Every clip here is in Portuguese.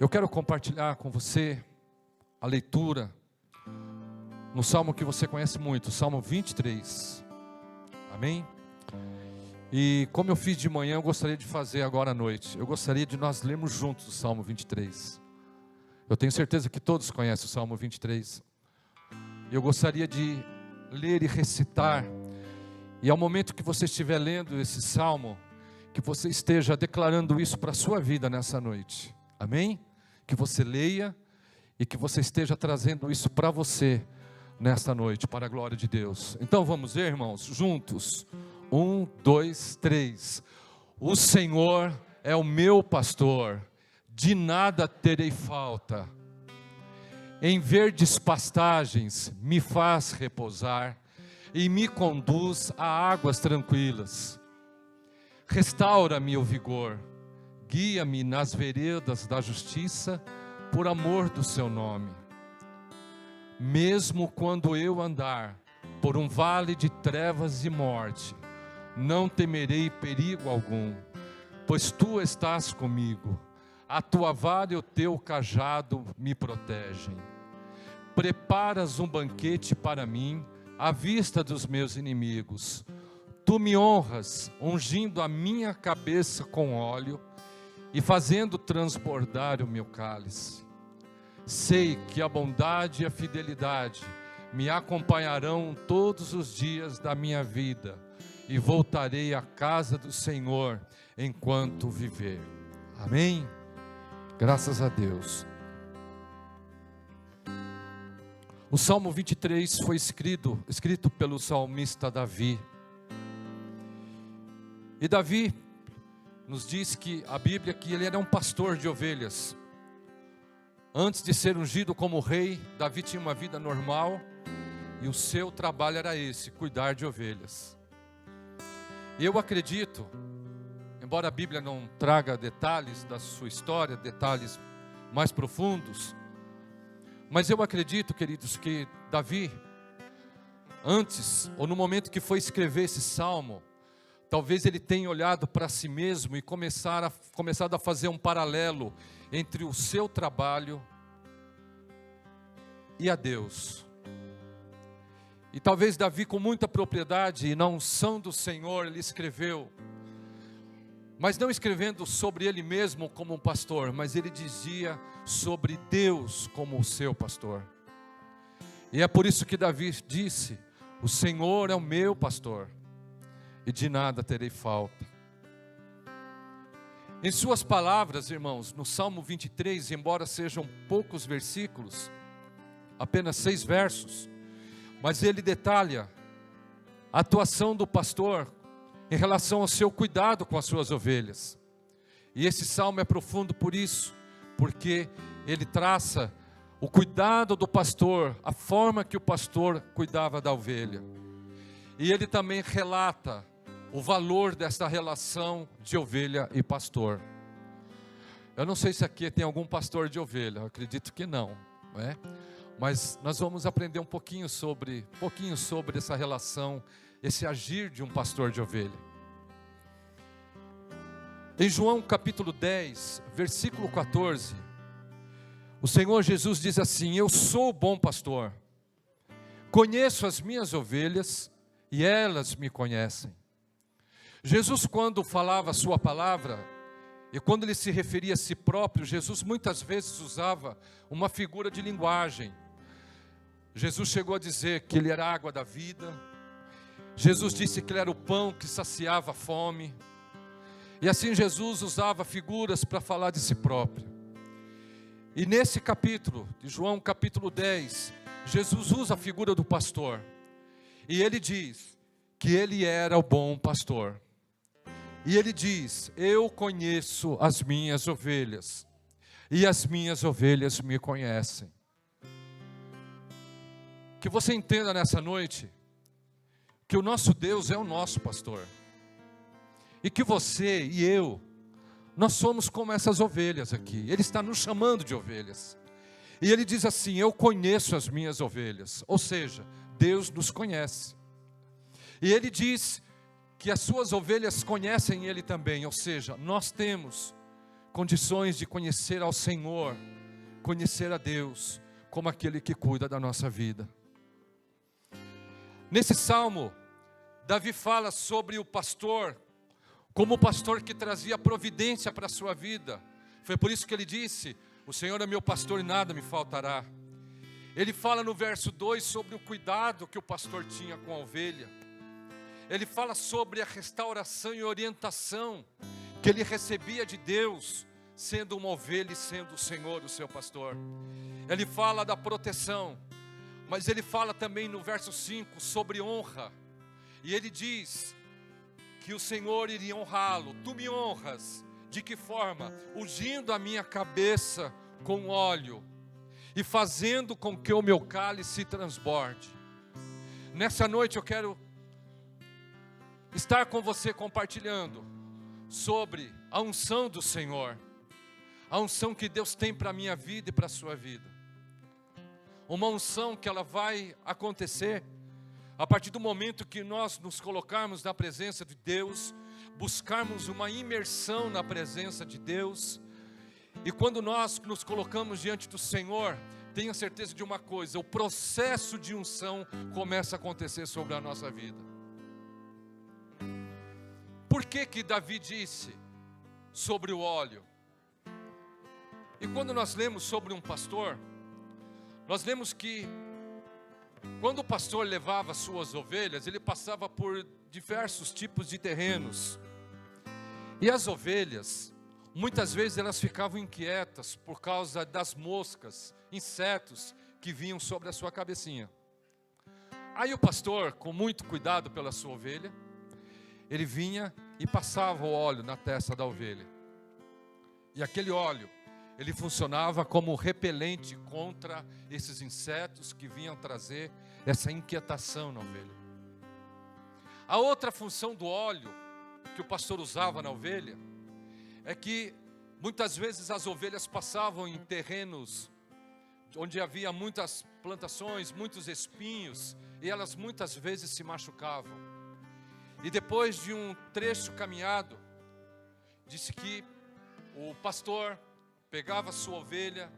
Eu quero compartilhar com você a leitura no Salmo que você conhece muito, o Salmo 23. Amém? E como eu fiz de manhã, eu gostaria de fazer agora à noite. Eu gostaria de nós lermos juntos o Salmo 23. Eu tenho certeza que todos conhecem o Salmo 23. Eu gostaria de ler e recitar. E ao momento que você estiver lendo esse Salmo, que você esteja declarando isso para a sua vida nessa noite. Amém? Que você leia e que você esteja trazendo isso para você nesta noite, para a glória de Deus. Então vamos ver, irmãos, juntos. 1, 2, 3. O Senhor é o meu pastor, de nada terei falta. Em verdes pastagens me faz repousar e me conduz a águas tranquilas. Restaura-me o vigor, guia-me nas veredas da justiça, por amor do seu nome. Mesmo quando eu andar por um vale de trevas e morte, não temerei perigo algum, pois tu estás comigo. A tua vara e o teu cajado me protegem. Preparas um banquete para mim, à vista dos meus inimigos. Tu me honras, ungindo a minha cabeça com óleo e fazendo transbordar o meu cálice. Sei que a bondade e a fidelidade me acompanharão todos os dias da minha vida, e voltarei à casa do Senhor enquanto viver. Amém? Graças a Deus. O Salmo 23 foi escrito pelo salmista Davi. E Davi nos diz que a Bíblia que ele era um pastor de ovelhas. Antes de ser ungido como rei, Davi tinha uma vida normal e o seu trabalho era esse, cuidar de ovelhas. E eu acredito, embora a Bíblia não traga detalhes da sua história, detalhes mais profundos, mas eu acredito, queridos, que Davi, antes ou no momento que foi escrever esse salmo, talvez ele tenha olhado para si mesmo e começado a fazer um paralelo entre o seu trabalho e a Deus. E talvez Davi, com muita propriedade e na unção do Senhor, ele escreveu, mas não escrevendo sobre ele mesmo como um pastor, mas ele dizia sobre Deus como o seu pastor. E é por isso que Davi disse: o Senhor é o meu pastor, e de nada terei falta. Em suas palavras, irmãos, no Salmo 23, embora sejam poucos versículos, apenas 6 versos, mas ele detalha a atuação do pastor em relação ao seu cuidado com as suas ovelhas. E esse salmo é profundo por isso, porque ele traça o cuidado do pastor, a forma que o pastor cuidava da ovelha. E ele também relata o valor dessa relação de ovelha e pastor. Eu não sei se aqui tem algum pastor de ovelha, eu acredito que não, não é? Mas nós vamos aprender um pouquinho sobre essa relação, esse agir de um pastor de ovelha. Em João capítulo 10, versículo 14, o Senhor Jesus diz assim: eu sou o bom pastor, conheço as minhas ovelhas e elas me conhecem. Jesus, quando falava a sua palavra, e quando ele se referia a si próprio, Jesus muitas vezes usava uma figura de linguagem. Jesus chegou a dizer que ele era a água da vida. Jesus disse que ele era o pão que saciava a fome. E assim Jesus usava figuras para falar de si próprio. E nesse capítulo, de João capítulo 10, Jesus usa a figura do pastor. E ele diz que ele era o bom pastor. E ele diz: eu conheço as minhas ovelhas, e as minhas ovelhas me conhecem. Que você entenda nessa noite que o nosso Deus é o nosso pastor, e que você e eu, nós somos como essas ovelhas aqui. Ele está nos chamando de ovelhas, e ele diz assim: eu conheço as minhas ovelhas, ou seja, Deus nos conhece. E ele diz que as suas ovelhas conhecem ele também, ou seja, nós temos condições de conhecer ao Senhor, conhecer a Deus, como aquele que cuida da nossa vida. Nesse salmo, Davi fala sobre o pastor, como o pastor que trazia providência para a sua vida. Foi por isso que ele disse: o Senhor é meu pastor e nada me faltará. Ele fala no verso 2 sobre o cuidado que o pastor tinha com a ovelha. Ele fala sobre a restauração e orientação que ele recebia de Deus, sendo uma ovelha e sendo o Senhor o seu pastor. Ele fala da proteção, mas ele fala também no verso 5 sobre honra. E ele diz que o Senhor iria honrá-lo. Tu me honras, de que forma? Ungindo a minha cabeça com óleo e fazendo com que o meu cálice transborde. Nessa noite eu quero estar com você compartilhando sobre a unção do Senhor, a unção que Deus tem para a minha vida e para a sua vida. Uma unção que ela vai acontecer a partir do momento que nós nos colocarmos na presença de Deus, buscarmos uma imersão na presença de Deus. E quando nós nos colocamos diante do Senhor, tenha certeza de uma coisa: o processo de unção começa a acontecer sobre a nossa vida. Por que que Davi disse sobre o óleo? E quando nós lemos sobre um pastor, nós lemos que quando o pastor levava suas ovelhas, ele passava por diversos tipos de terrenos. E as ovelhas, muitas vezes elas ficavam inquietas por causa das moscas, insetos que vinham sobre a sua cabecinha. Aí o pastor, com muito cuidado pela sua ovelha, ele vinha e passava o óleo na testa da ovelha. E aquele óleo, ele funcionava como repelente contra esses insetos que vinham trazer essa inquietação na ovelha. A outra função do óleo que o pastor usava na ovelha é que muitas vezes as ovelhas passavam em terrenos onde havia muitas plantações, muitos espinhos, e elas muitas vezes se machucavam. E depois de um trecho caminhado, disse que o pastor pegava a sua ovelha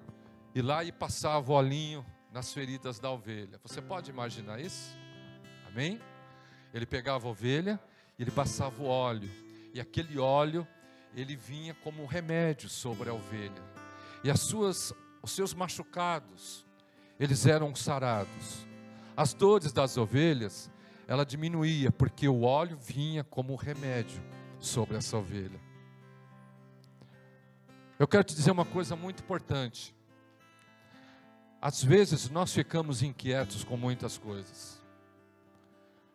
e lá e passava o olhinho nas feridas da ovelha. Você pode imaginar isso? Amém? Ele pegava a ovelha e ele passava o óleo. E aquele óleo, ele vinha como um remédio sobre a ovelha. E os seus machucados, eles eram sarados. As dores das ovelhas, ela diminuía, porque o óleo vinha como um remédio sobre essa ovelha. Eu quero te dizer uma coisa muito importante. Às vezes nós ficamos inquietos com muitas coisas.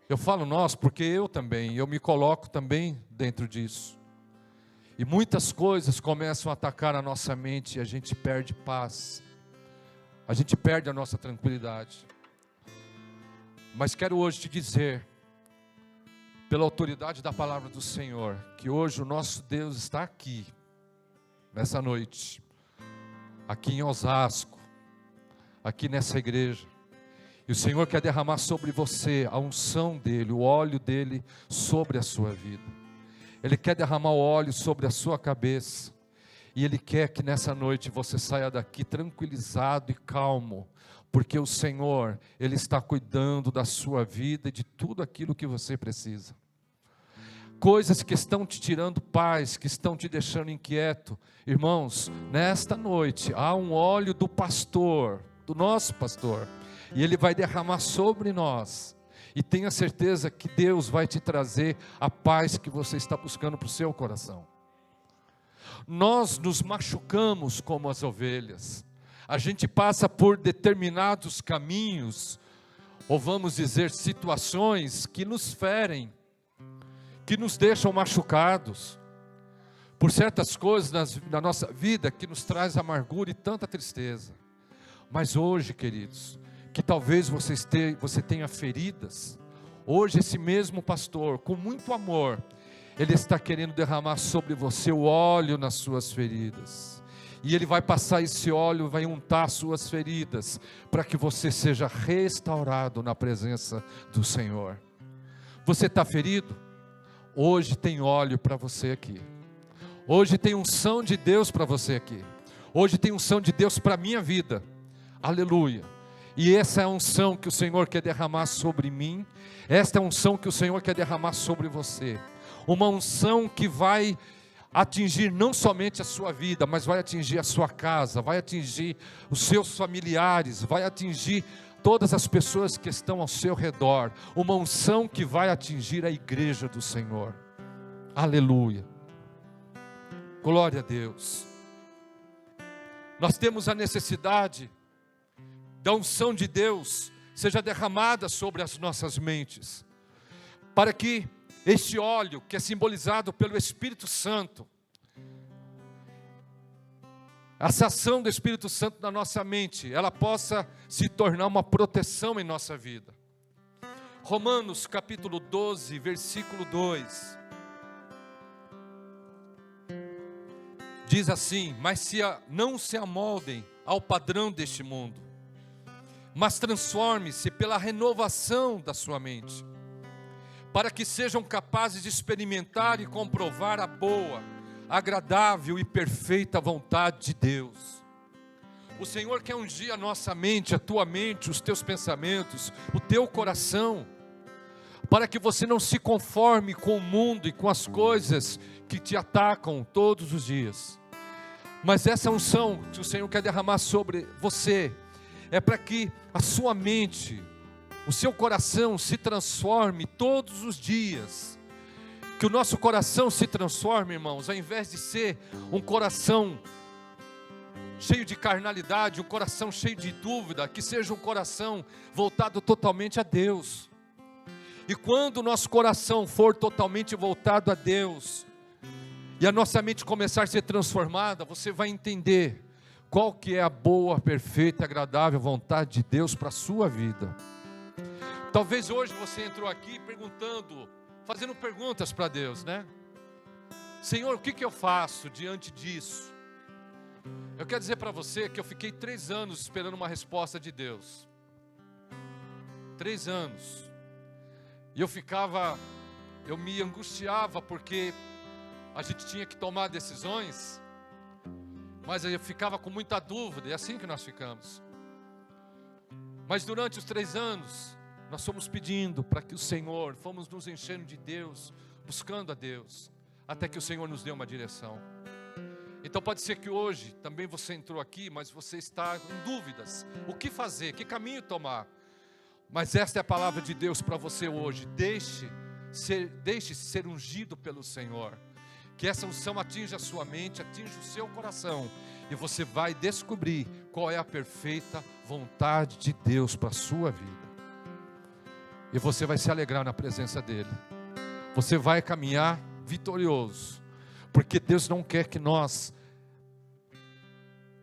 Eu falo nós porque eu me coloco também dentro disso. E muitas coisas começam a atacar a nossa mente e a gente perde paz. A gente perde a nossa tranquilidade. Mas quero hoje te dizer, pela autoridade da palavra do Senhor, que hoje o nosso Deus está aqui, nessa noite, aqui em Osasco, aqui nessa igreja. E o Senhor quer derramar sobre você a unção dEle, o óleo dEle sobre a sua vida. Ele quer derramar o óleo sobre a sua cabeça. E Ele quer que nessa noite você saia daqui tranquilizado e calmo, porque o Senhor, Ele está cuidando da sua vida e de tudo aquilo que você precisa. Coisas que estão te tirando paz, que estão te deixando inquieto. Irmãos, nesta noite há um óleo do pastor, do nosso pastor, e Ele vai derramar sobre nós. E tenha certeza que Deus vai te trazer a paz que você está buscando para o seu coração. Nós nos machucamos como as ovelhas. A gente passa por determinados caminhos, ou vamos dizer, situações que nos ferem, que nos deixam machucados, por certas coisas na nossa vida que nos traz amargura e tanta tristeza. Mas hoje, queridos, que talvez você tenha feridas, hoje esse mesmo pastor, com muito amor, ele está querendo derramar sobre você o óleo nas suas feridas. E Ele vai passar esse óleo, vai untar as suas feridas, para que você seja restaurado na presença do Senhor. Você está ferido? Hoje tem óleo para você aqui. Hoje tem unção de Deus para você aqui. Hoje tem unção de Deus para a minha vida. Aleluia. E essa é a unção que o Senhor quer derramar sobre mim. Esta é a unção que o Senhor quer derramar sobre você. Uma unção que vai atingir não somente a sua vida, mas vai atingir a sua casa, vai atingir os seus familiares, vai atingir todas as pessoas que estão ao seu redor. Uma unção que vai atingir a igreja do Senhor. Aleluia. Glória a Deus. Nós temos a necessidade da unção de Deus seja derramada sobre as nossas mentes, para que este óleo, que é simbolizado pelo Espírito Santo, essa ação do Espírito Santo na nossa mente, ela possa se tornar uma proteção em nossa vida. Romanos capítulo 12, versículo 2. Diz assim: mas não se amoldem ao padrão deste mundo, mas transforme-se pela renovação da sua mente, para que sejam capazes de experimentar e comprovar a boa, agradável e perfeita vontade de Deus. O Senhor quer ungir a nossa mente, a tua mente, os teus pensamentos, o teu coração, para que você não se conforme com o mundo e com as coisas que te atacam todos os dias. Mas essa unção que o Senhor quer derramar sobre você é para que a sua mente, o seu coração se transforme todos os dias. Que o nosso coração se transforme, irmãos, ao invés de ser um coração cheio de carnalidade, um coração cheio de dúvida, que seja um coração voltado totalmente a Deus. E quando o nosso coração for totalmente voltado a Deus, e a nossa mente começar a ser transformada, você vai entender qual que é a boa, perfeita e agradável vontade de Deus para a sua vida. Talvez hoje você entrou aqui fazendo perguntas para Deus, né? Senhor, o que eu faço diante disso? Eu quero dizer para você que eu fiquei 3 anos esperando uma resposta de Deus. 3 anos. E eu me angustiava porque a gente tinha que tomar decisões, mas eu ficava com muita dúvida, é assim que nós ficamos. Mas durante os 3 anos, nós fomos pedindo para que o Senhor, fomos nos enchendo de Deus, buscando a Deus, até que o Senhor nos deu uma direção. Então pode ser que hoje, também você entrou aqui, mas você está em dúvidas, o que fazer, que caminho tomar. Mas esta é a palavra de Deus para você hoje, deixe-se ser ungido pelo Senhor. Que essa unção atinja a sua mente, atinja o seu coração, e você vai descobrir qual é a perfeita vontade de Deus para a sua vida. E você vai se alegrar na presença dEle. Você vai caminhar vitorioso, porque Deus não quer que nós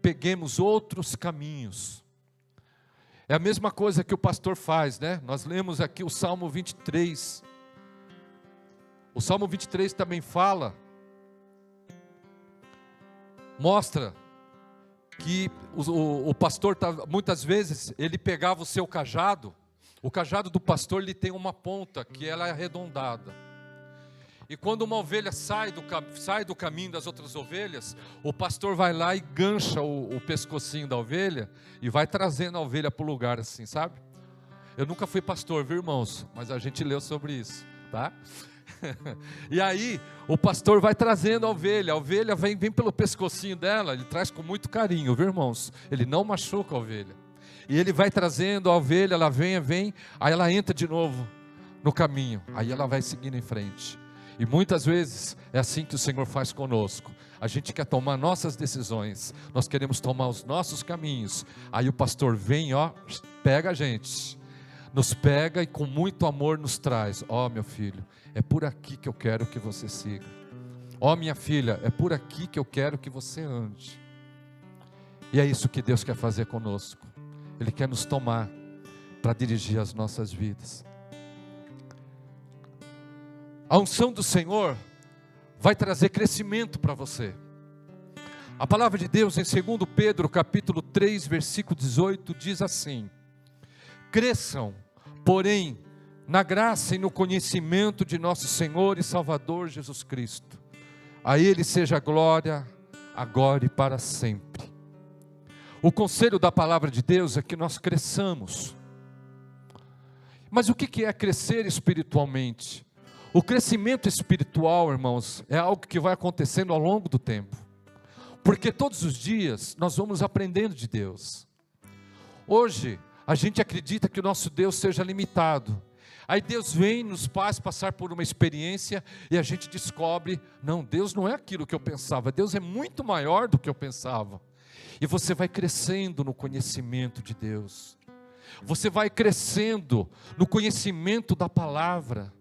peguemos outros caminhos. É a mesma coisa que o pastor faz, né? Nós lemos aqui o Salmo 23. O Salmo 23 também mostra que o pastor, muitas vezes, ele pegava o seu cajado. O cajado do pastor, ele tem uma ponta, que ela é arredondada. E quando uma ovelha sai do caminho das outras ovelhas, o pastor vai lá e gancha o pescocinho da ovelha, e vai trazendo a ovelha para o lugar assim, sabe? Eu nunca fui pastor, viu, irmãos? Mas a gente leu sobre isso, tá? E aí o pastor vai trazendo a ovelha vem pelo pescocinho dela, ele traz com muito carinho, viu, irmãos? Ele não machuca a ovelha, e ele vai trazendo a ovelha, ela vem, aí ela entra de novo no caminho, aí ela vai seguindo em frente. E muitas vezes é assim que o Senhor faz conosco. A gente quer tomar nossas decisões, nós queremos tomar os nossos caminhos, aí o pastor vem, pega a gente, nos pega e com muito amor nos traz. Meu filho, é por aqui que eu quero que você siga. Minha filha, é por aqui que eu quero que você ande. E é isso que Deus quer fazer conosco. Ele quer nos tomar para dirigir as nossas vidas. A unção do Senhor vai trazer crescimento para você. A palavra de Deus em 2 Pedro capítulo 3, versículo 18 diz assim: cresçam, porém, na graça e no conhecimento de nosso Senhor e Salvador Jesus Cristo. A Ele seja a glória, agora e para sempre. O conselho da palavra de Deus é que nós cresçamos. Mas o que é crescer espiritualmente? O crescimento espiritual, irmãos, é algo que vai acontecendo ao longo do tempo. Porque todos os dias nós vamos aprendendo de Deus. Hoje, a gente acredita que o nosso Deus seja limitado. Aí Deus vem, nos faz passar por uma experiência e a gente descobre, não, Deus não é aquilo que eu pensava, Deus é muito maior do que eu pensava. E você vai crescendo no conhecimento de Deus. Você vai crescendo no conhecimento da palavra.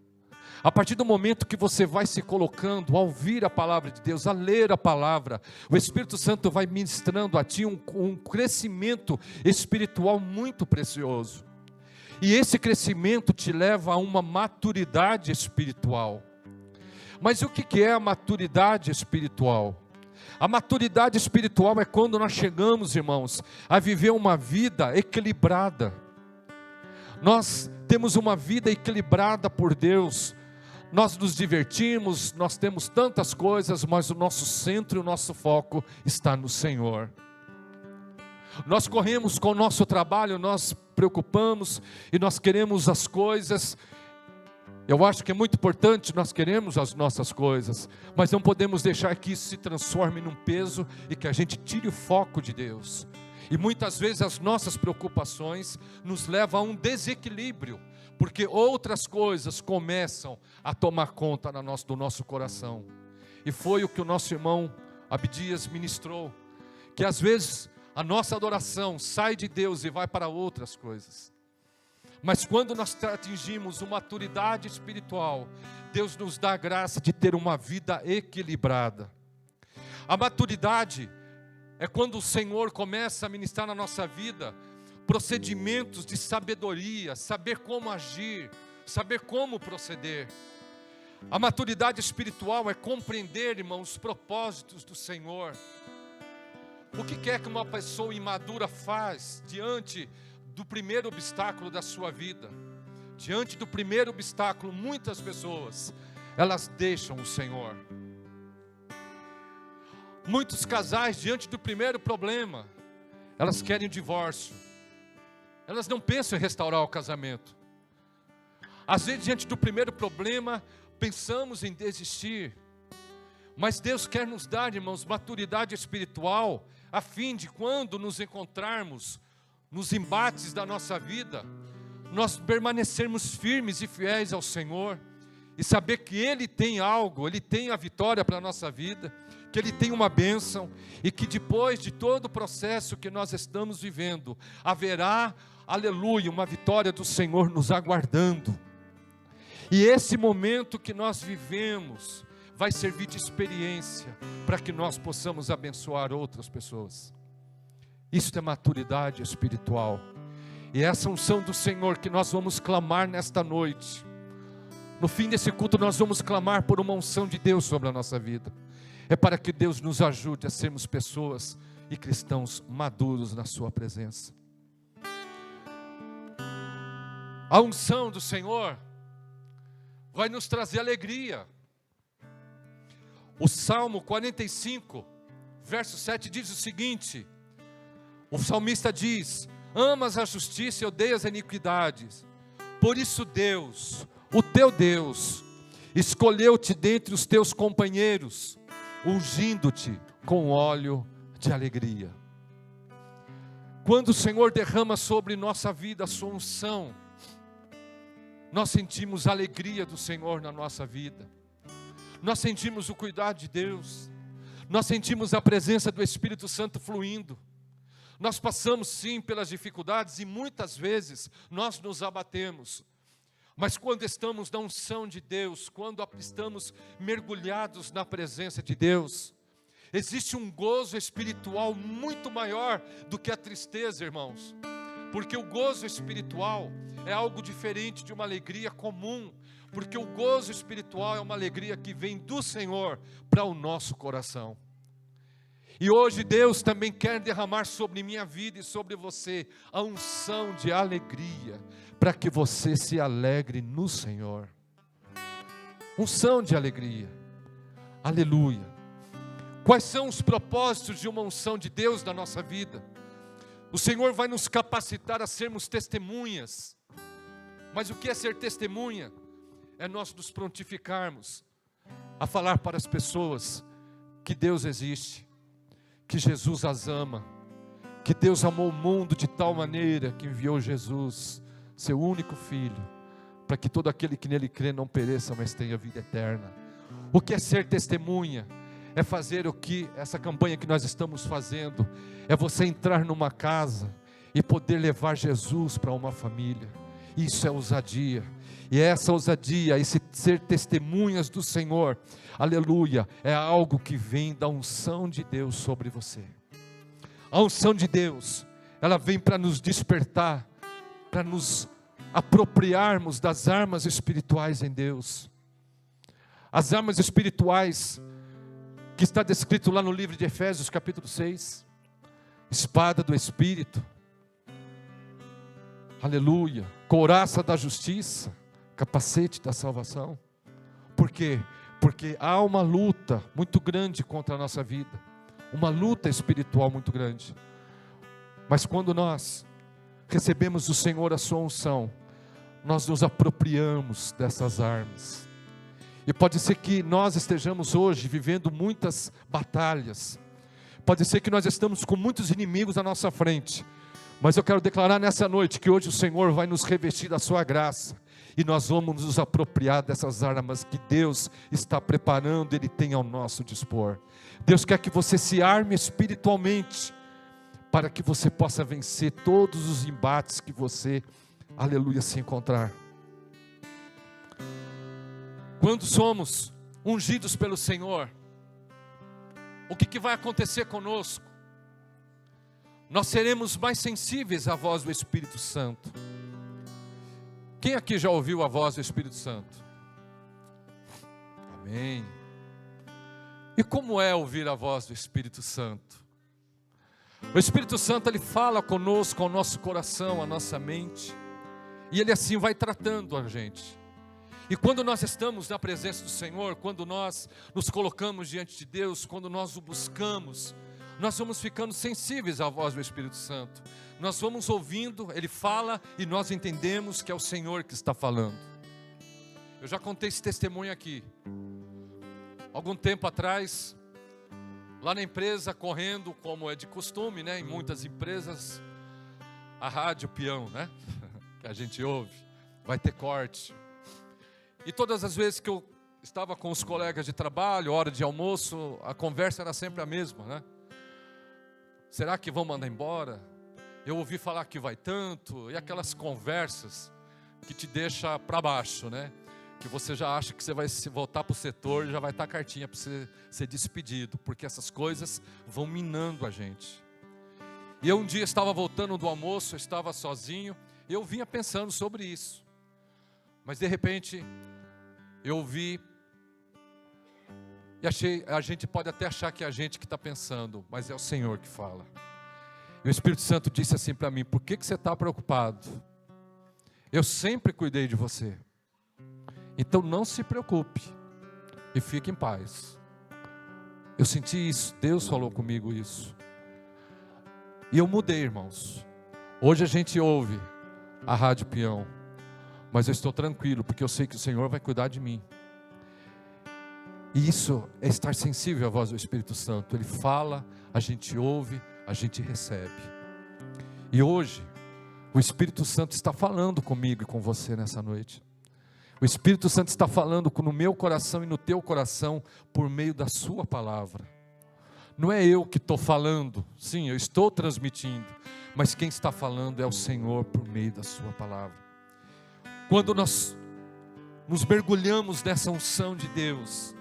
A partir do momento que você vai se colocando a ouvir a palavra de Deus, a ler a palavra, o Espírito Santo vai ministrando a ti um crescimento espiritual muito precioso. E esse crescimento te leva a uma maturidade espiritual. Mas o que é a maturidade espiritual? A maturidade espiritual é quando nós chegamos, irmãos, a viver uma vida equilibrada. Nós temos uma vida equilibrada por Deus. Nós nos divertimos, nós temos tantas coisas, mas o nosso centro e o nosso foco está no Senhor. Nós corremos com o nosso trabalho, nós preocupamos e nós queremos as coisas. Eu acho que é muito importante nós queremos as nossas coisas, mas não podemos deixar que isso se transforme num peso e que a gente tire o foco de Deus. E muitas vezes as nossas preocupações nos levam a um desequilíbrio, porque outras coisas começam a tomar conta do nosso coração. E foi o que o nosso irmão Abdias ministrou, que às vezes a nossa adoração sai de Deus e vai para outras coisas. Mas quando nós atingimos uma maturidade espiritual, Deus nos dá a graça de ter uma vida equilibrada. A maturidade é quando o Senhor começa a ministrar na nossa vida procedimentos de sabedoria, saber como agir, saber como proceder. A maturidade espiritual é compreender, irmãos, os propósitos do Senhor. O que é que uma pessoa imadura faz diante do primeiro obstáculo da sua vida? Diante do primeiro obstáculo, muitas pessoas, elas deixam o Senhor. Muitos casais, diante do primeiro problema, elas querem o divórcio. Elas não pensam em restaurar o casamento. Às vezes, diante do primeiro problema, pensamos em desistir. Mas Deus quer nos dar, irmãos, maturidade espiritual, a fim de quando nos encontrarmos nos embates da nossa vida, nós permanecermos firmes e fiéis ao Senhor, e saber que Ele tem algo, Ele tem a vitória para a nossa vida, que Ele tem uma bênção, e que depois de todo o processo que nós estamos vivendo, haverá, aleluia, uma vitória do Senhor nos aguardando. E esse momento que nós vivemos vai servir de experiência para que nós possamos abençoar outras pessoas. Isso é maturidade espiritual. E essa unção do Senhor que nós vamos clamar nesta noite. No fim desse culto nós vamos clamar por uma unção de Deus sobre a nossa vida. É para que Deus nos ajude a sermos pessoas e cristãos maduros na sua presença. A unção do Senhor vai nos trazer alegria. O Salmo 45, verso 7 diz o seguinte: o salmista diz: amas a justiça e odeias a iniquidades. Por isso Deus, o teu Deus, escolheu-te dentre os teus companheiros, ungindo-te com óleo de alegria. Quando o Senhor derrama sobre nossa vida a sua unção, nós sentimos a alegria do Senhor na nossa vida. Nós sentimos o cuidado de Deus. Nós sentimos a presença do Espírito Santo fluindo. Nós passamos sim pelas dificuldades e muitas vezes nós nos abatemos. Mas quando estamos na unção de Deus, quando estamos mergulhados na presença de Deus, existe um gozo espiritual muito maior do que a tristeza, irmãos. Porque o gozo espiritual é algo diferente de uma alegria comum. Porque o gozo espiritual é uma alegria que vem do Senhor para o nosso coração. E hoje Deus também quer derramar sobre minha vida e sobre você a unção de alegria, para que você se alegre no Senhor. Unção de alegria. Aleluia. Quais são os propósitos de uma unção de Deus na nossa vida? O Senhor vai nos capacitar a sermos testemunhas. Mas o que é ser testemunha? É nós nos prontificarmos a falar para as pessoas que Deus existe, que Jesus as ama, que Deus amou o mundo de tal maneira que enviou Jesus, seu único Filho, para que todo aquele que nele crê não pereça, mas tenha vida eterna. O que é ser testemunha? É fazer o que essa campanha que nós estamos fazendo, é você entrar numa casa e poder levar Jesus para uma família. Isso é ousadia, e essa ousadia, esse ser testemunhas do Senhor, aleluia, é algo que vem da unção de Deus sobre você. A unção de Deus, ela vem para nos despertar, para nos apropriarmos das armas espirituais em Deus. As armas espirituais que está descrito lá no livro de Efésios capítulo 6, espada do Espírito, aleluia, couraça da justiça, capacete da salvação. Por quê? Porque há uma luta muito grande contra a nossa vida, uma luta espiritual muito grande, mas quando nós recebemos do Senhor a sua unção, nós nos apropriamos dessas armas. E pode ser que nós estejamos hoje vivendo muitas batalhas, pode ser que nós estamos com muitos inimigos à nossa frente, mas eu quero declarar nessa noite que hoje o Senhor vai nos revestir da sua graça, e nós vamos nos apropriar dessas armas que Deus está preparando, Ele tem ao nosso dispor. Deus quer que você se arme espiritualmente, para que você possa vencer todos os embates que você, aleluia, se encontrar. Quando somos ungidos pelo Senhor, o que vai acontecer conosco? Nós seremos mais sensíveis à voz do Espírito Santo. Quem aqui já ouviu a voz do Espírito Santo? Amém. E como é ouvir a voz do Espírito Santo? O Espírito Santo, ele fala conosco, ao nosso coração, à nossa mente, e ele assim vai tratando a gente. E quando nós estamos na presença do Senhor, quando nós nos colocamos diante de Deus, quando nós o buscamos, nós vamos ficando sensíveis à voz do Espírito Santo. Nós vamos ouvindo, Ele fala e nós entendemos que é o Senhor que está falando. Eu já contei esse testemunho aqui. Algum tempo atrás, lá na empresa, correndo como é de costume, né? Em muitas empresas, a rádio peão, né? Que a gente ouve, vai ter corte. E todas as vezes que eu estava com os colegas de trabalho, hora de almoço, a conversa era sempre a mesma, né? Será que vão mandar embora? Eu ouvi falar que vai tanto, e aquelas conversas que te deixa para baixo, né? Que você já acha que você vai se voltar para o setor e já vai estar a cartinha para você ser despedido, porque essas coisas vão minando a gente. E eu um dia estava voltando do almoço, eu estava sozinho, e eu vinha pensando sobre isso. Mas de repente, eu ouvi, e a gente pode até achar que é a gente que está pensando, mas é o Senhor que fala. E o Espírito Santo disse assim para mim: por que você está preocupado? Eu sempre cuidei de você. Então não se preocupe e fique em paz. Eu senti isso, Deus falou comigo isso. E eu mudei, irmãos. Hoje a gente ouve a Rádio Peão, mas eu estou tranquilo, porque eu sei que o Senhor vai cuidar de mim. E isso é estar sensível à voz do Espírito Santo. Ele fala, a gente ouve, a gente recebe. E hoje, o Espírito Santo está falando comigo e com você nessa noite. O Espírito Santo está falando no meu coração e no teu coração, por meio da sua palavra. Não é eu que estou falando, sim, eu estou transmitindo, mas quem está falando é o Senhor por meio da sua palavra. Quando nós nos mergulhamos nessa unção de Deus,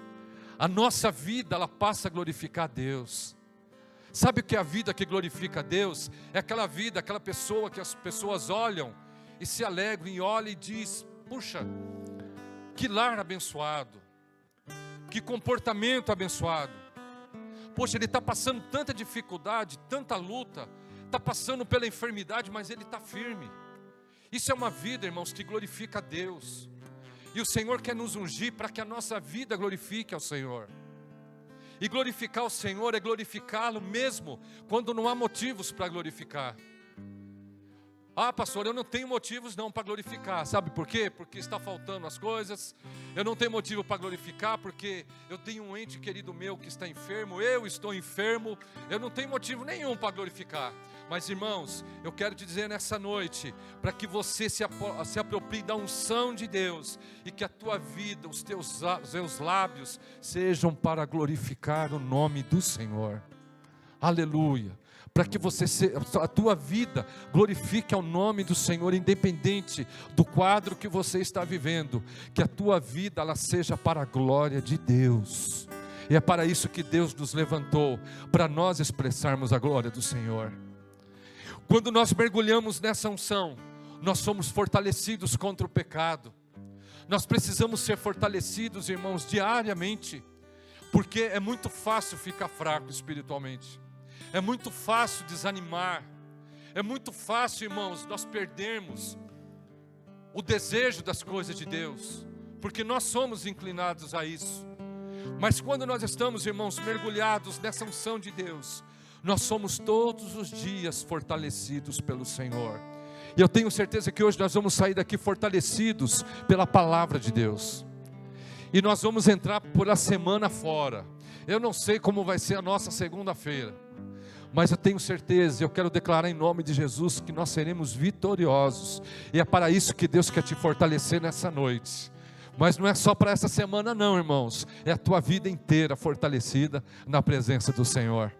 a nossa vida, ela passa a glorificar a Deus. Sabe o que é a vida que glorifica a Deus? É aquela vida, aquela pessoa que as pessoas olham e se alegram e olham e diz: puxa, que lar abençoado, que comportamento abençoado. Poxa, ele está passando tanta dificuldade, tanta luta, está passando pela enfermidade, mas ele está firme. Isso é uma vida, irmãos, que glorifica a Deus. E o Senhor quer nos ungir para que a nossa vida glorifique ao Senhor. E glorificar o Senhor é glorificá-lo mesmo quando não há motivos para glorificar. Ah, pastor, eu não tenho motivos não para glorificar. Sabe por quê? Porque está faltando as coisas. Eu não tenho motivo para glorificar porque eu tenho um ente querido meu que está enfermo. Eu estou enfermo. Eu não tenho motivo nenhum para glorificar. Mas irmãos, eu quero te dizer nessa noite, para que você se aproprie da unção de Deus, e que a tua vida, os teus lábios sejam para glorificar o nome do Senhor. Aleluia. Para que a tua vida glorifique ao nome do Senhor, independente do quadro que você está vivendo, que a tua vida ela seja para a glória de Deus. E é para isso que Deus nos levantou, para nós expressarmos a glória do Senhor. Quando nós mergulhamos nessa unção, nós somos fortalecidos contra o pecado. Nós precisamos ser fortalecidos, irmãos, diariamente, porque é muito fácil ficar fraco espiritualmente. É muito fácil desanimar. É muito fácil, irmãos, nós perdermos o desejo das coisas de Deus, porque nós somos inclinados a isso. Mas quando nós estamos, irmãos, mergulhados nessa unção de Deus, nós somos todos os dias fortalecidos pelo Senhor. E eu tenho certeza que hoje nós vamos sair daqui fortalecidos pela palavra de Deus. E nós vamos entrar por a semana fora. Eu não sei como vai ser a nossa segunda-feira, mas eu tenho certeza, eu quero declarar em nome de Jesus que nós seremos vitoriosos. E é para isso que Deus quer te fortalecer nessa noite. Mas não é só para essa semana não, irmãos. É a tua vida inteira fortalecida na presença do Senhor.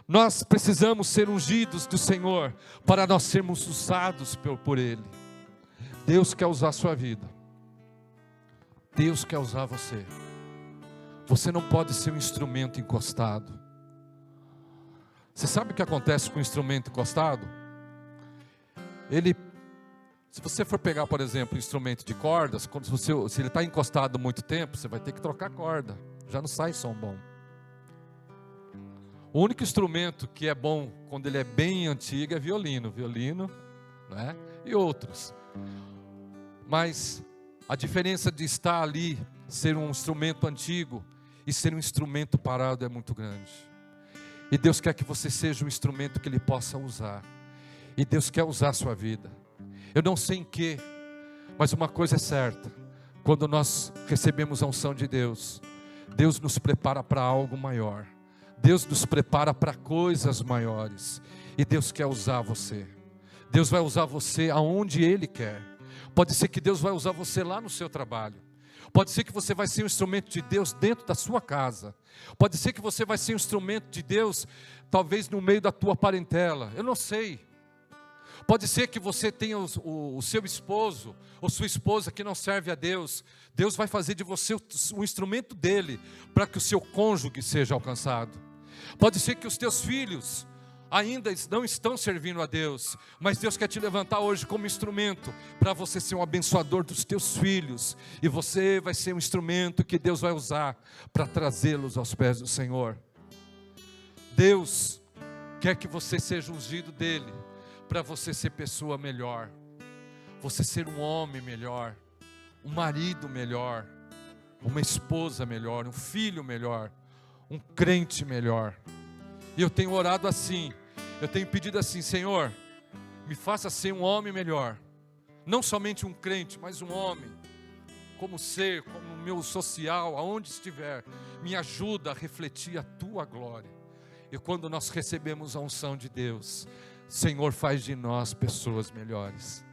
Nós precisamos ser ungidos do Senhor para nós sermos usados por Ele. Deus quer usar a sua vida. Deus quer usar você. Você não pode ser um instrumento encostado. Você sabe o que acontece com o instrumento encostado? Se você for pegar, por exemplo, um instrumento de cordas, se ele está encostado muito tempo, você vai ter que trocar a corda. Já não sai som bom. O único instrumento que é bom quando ele é bem antigo é violino, né? E outros. Mas a diferença de estar ali, ser um instrumento antigo e ser um instrumento parado é muito grande. E Deus quer que você seja um instrumento que Ele possa usar. E Deus quer usar a sua vida. Eu não sei em que, mas uma coisa é certa: quando nós recebemos a unção de Deus, Deus nos prepara para algo maior. Deus nos prepara para coisas maiores. E Deus quer usar você. Deus vai usar você aonde Ele quer. Pode ser que Deus vai usar você lá no seu trabalho. Pode ser que você vai ser um instrumento de Deus dentro da sua casa. Pode ser que você vai ser um instrumento de Deus, talvez no meio da tua parentela. Eu não sei. Pode ser que você tenha o seu esposo ou sua esposa que não serve a Deus. Deus vai fazer de você o instrumento dele para que o seu cônjuge seja alcançado. Pode ser que os teus filhos ainda não estão servindo a Deus, mas Deus quer te levantar hoje como instrumento para você ser um abençoador dos teus filhos. E você vai ser um instrumento que Deus vai usar para trazê-los aos pés do Senhor. Deus quer que você seja ungido dele, para você ser pessoa melhor, você ser um homem melhor, um marido melhor, uma esposa melhor, um filho melhor, um crente melhor. E eu tenho orado assim, eu tenho pedido assim: Senhor, me faça ser um homem melhor, não somente um crente, mas um homem, como ser, como meu social, aonde estiver, me ajuda a refletir a tua glória. E quando nós recebemos a unção de Deus, Senhor, faz de nós pessoas melhores.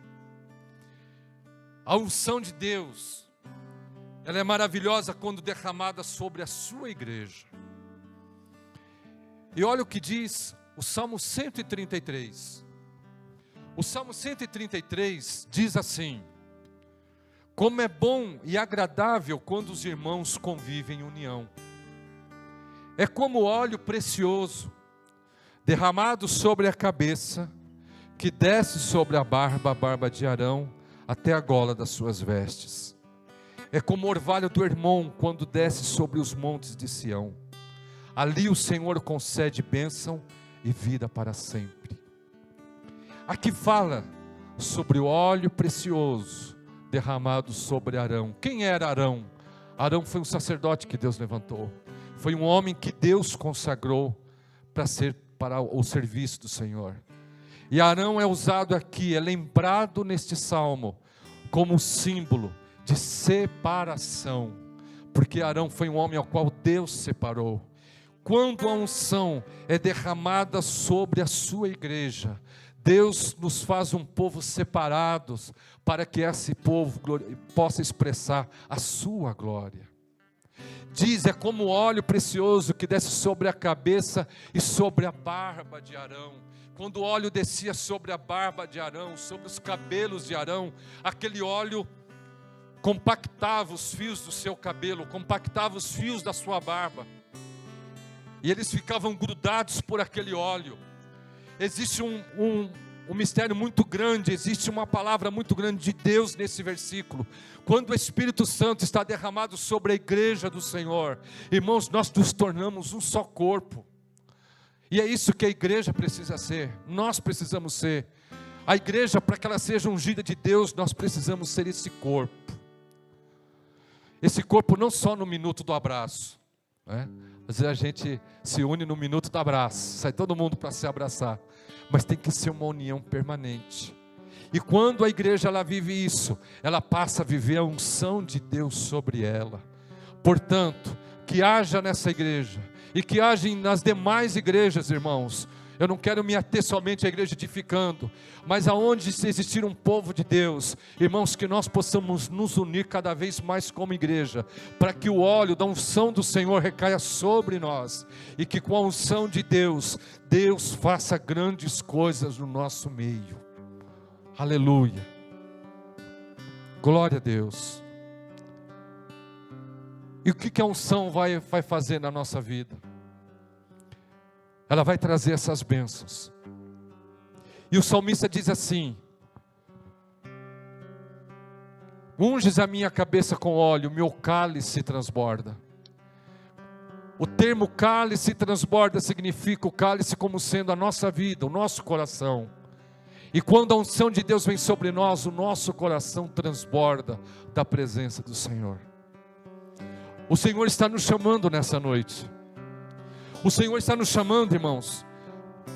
A unção de Deus, ela é maravilhosa quando derramada sobre a sua igreja. E olha o que diz o Salmo 133. O Salmo 133 diz assim: como é bom e agradável quando os irmãos convivem em união. É como óleo precioso derramado sobre a cabeça, que desce sobre a barba de Arão, até a gola das suas vestes. É como o orvalho do Hermon, quando desce sobre os montes de Sião. Ali o Senhor concede bênção e vida para sempre. Aqui fala sobre o óleo precioso derramado sobre Arão. Quem era Arão? Arão foi um sacerdote que Deus levantou. foi um homem que Deus consagrou para o serviço do Senhor. E Arão é usado aqui, é lembrado neste salmo como símbolo de separação, porque Arão foi um homem ao qual Deus separou. Quando a unção é derramada sobre a sua igreja, Deus nos faz um povo separados, para que esse povo possa expressar a sua glória. Diz, é como óleo precioso que desce sobre a cabeça e sobre a barba de Arão. Quando o óleo descia sobre a barba de Arão, sobre os cabelos de Arão, aquele óleo compactava os fios do seu cabelo, compactava os fios da sua barba, e eles ficavam grudados por aquele óleo. Existe um mistério muito grande, existe uma palavra muito grande de Deus nesse versículo. Quando o Espírito Santo está derramado sobre a igreja do Senhor, irmãos, nós nos tornamos um só corpo. E é isso que a igreja precisa ser, nós precisamos ser. A igreja, para que ela seja ungida de Deus, nós precisamos ser esse corpo. Esse corpo não só no minuto do abraço, né? Às vezes a gente se une no minuto do abraço, sai todo mundo para se abraçar, mas tem que ser uma união permanente. E quando a igreja ela vive isso, ela passa a viver a unção de Deus sobre ela. Portanto, que haja nessa igreja, e que haja nas demais igrejas, irmãos. Eu não quero me ater somente à igreja edificando, mas aonde existir um povo de Deus, irmãos, que nós possamos nos unir cada vez mais como igreja, para que o óleo da unção do Senhor recaia sobre nós, e que com a unção de Deus, Deus faça grandes coisas no nosso meio. Aleluia, glória a Deus. E o que a unção vai fazer na nossa vida? Ela vai trazer essas bênçãos. E o salmista diz assim: unges a minha cabeça com óleo, meu cálice transborda. O termo cálice transborda significa o cálice como sendo a nossa vida, o nosso coração. E quando a unção de Deus vem sobre nós, o nosso coração transborda da presença do Senhor. O Senhor está nos chamando nessa noite. O Senhor está nos chamando, irmãos,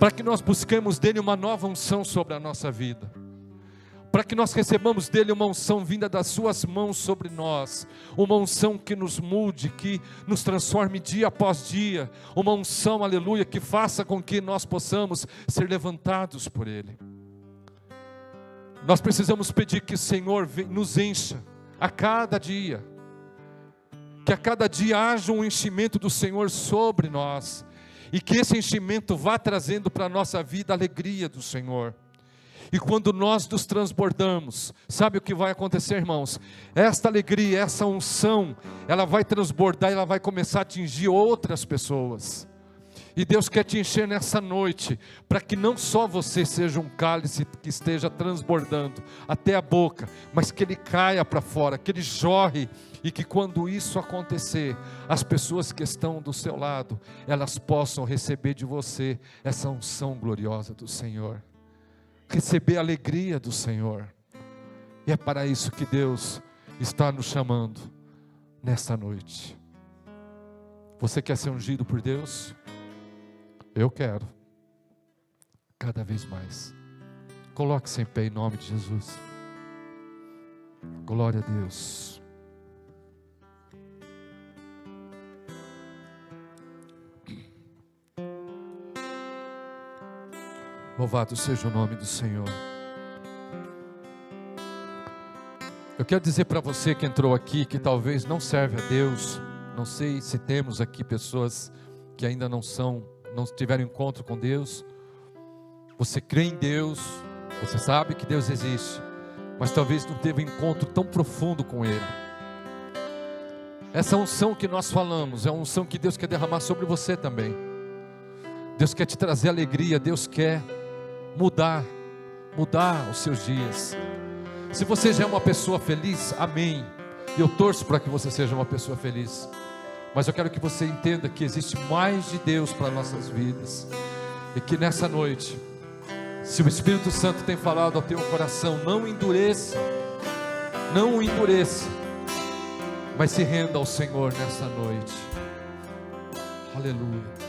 para que nós busquemos dEle uma nova unção sobre a nossa vida, para que nós recebamos dEle uma unção vinda das suas mãos sobre nós, uma unção que nos mude, que nos transforme dia após dia, uma unção, aleluia, que faça com que nós possamos ser levantados por Ele. Nós precisamos pedir que o Senhor nos encha a cada dia, que a cada dia haja um enchimento do Senhor sobre nós, e que esse enchimento vá trazendo para a nossa vida a alegria do Senhor. E quando nós nos transbordamos, sabe o que vai acontecer, irmãos? Esta alegria, essa unção, ela vai transbordar, ela vai começar a atingir outras pessoas. E Deus quer te encher nessa noite, para que não só você seja um cálice que esteja transbordando até a boca, mas que ele caia para fora, que ele jorre, e que quando isso acontecer, as pessoas que estão do seu lado, elas possam receber de você essa unção gloriosa do Senhor, receber a alegria do Senhor. E é para isso que Deus está nos chamando nesta noite. Você quer ser ungido por Deus? Eu quero, cada vez mais. Coloque-se em pé em nome de Jesus. Glória a Deus. Louvado seja o nome do Senhor. Eu quero dizer para você que entrou aqui, que talvez não serve a Deus. Não sei se temos aqui pessoas que ainda não tiveram encontro com Deus. Você crê em Deus, você sabe que Deus existe, mas talvez não teve um encontro tão profundo com Ele. Essa unção que nós falamos é uma unção que Deus quer derramar sobre você também. Deus quer te trazer alegria, Deus quer mudar os seus dias. Se você já é uma pessoa feliz, amém. Eu torço para que você seja uma pessoa feliz. Mas eu quero que você entenda que existe mais de Deus para nossas vidas. E que nessa noite, se o Espírito Santo tem falado ao teu coração, não endureça, não o endureça, mas se renda ao Senhor nessa noite. Aleluia.